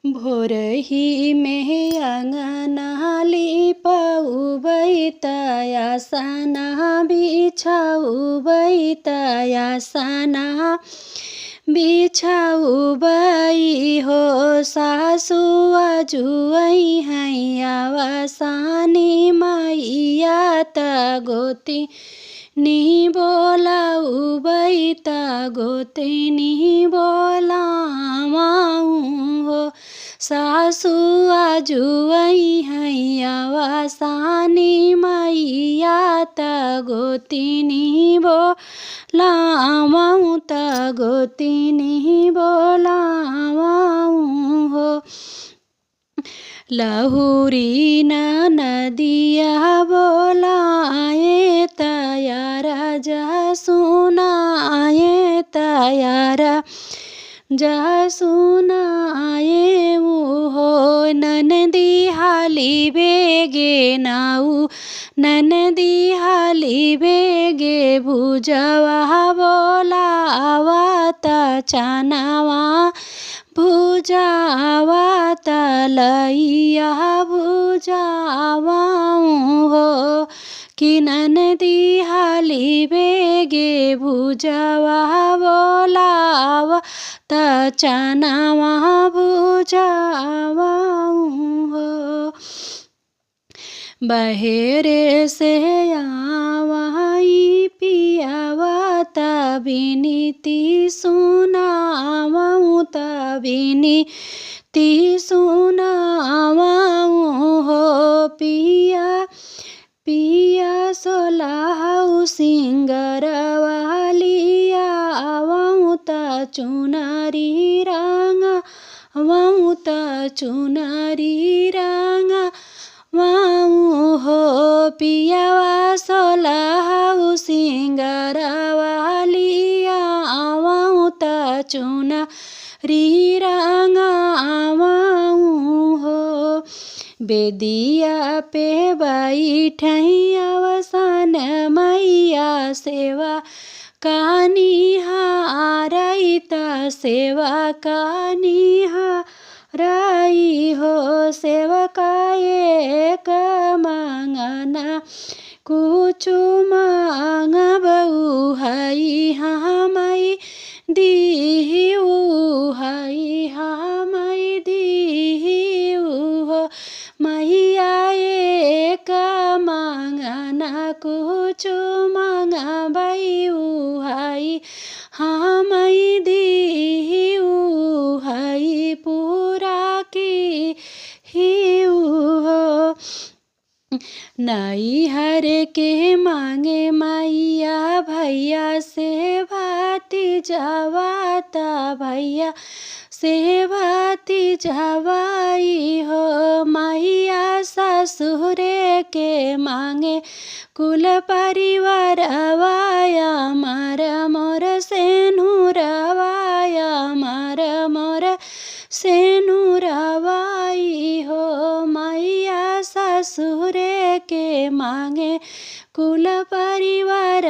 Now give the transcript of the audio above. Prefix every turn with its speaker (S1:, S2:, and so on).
S1: भोरही में अंगना लिपाउबैतया सना बिछाउबैतया सना बिछाउबै हो सासुआ जुवै हैया सानी मैया त गोती नि बोलाउबै त गोती नि बोलामाऊ हो सासुआ जुवै हैया सानी मैया त गोती नि बोलामाऊ त गोती नि बोलामाऊ हो लहुरी नदिया बोलाए तयारा जसुनाए तयारा जसुनाए हो ननदी हाली बेगे नाऊ ननदी हाली बेगे भुजवा बोलावा त चनावा भुजावा तलैया भुजावाऊ हो कि ननदी हाली बेगे भुजवा बोलावा त चनावा भुजावाऊ हो बहेरे से आवाई पियावा त बिनीति सुनावाऊ त बिनीति सुनावाऊ हो पिया पिया सोलाऊ सिंगरवालिया आवाऊ त चुनारी रांगा वाऊ त चुनारी रांगा वाऊ हो पियावा सोलाऊ सिंगरवालिया आवाऊ त चुनारी रांगा वाऊ हो बेदिया पे बैठैया वसन मैया सेवा कानी हाराई त सेवा कानी हाराई हो सेवा एक मांगना कुछु मांगबऊ हई हमाई दिहिऊ हई हमाई दिहिऊ हो मैया एक मांगना कुछु मांगबऊ हई हमाई दिहिऊ हई पूरा की हिऊ हो नैहर के मांगे मैया भैया से भाती जवाता भैया से भाती जवाई हो मैया ससुरे के मांगे कुल परिवार वाया मार मोर सेनुरवाया मार मोर सेनुरवाई हो मैया ससुरे के मांगे कुल परिवार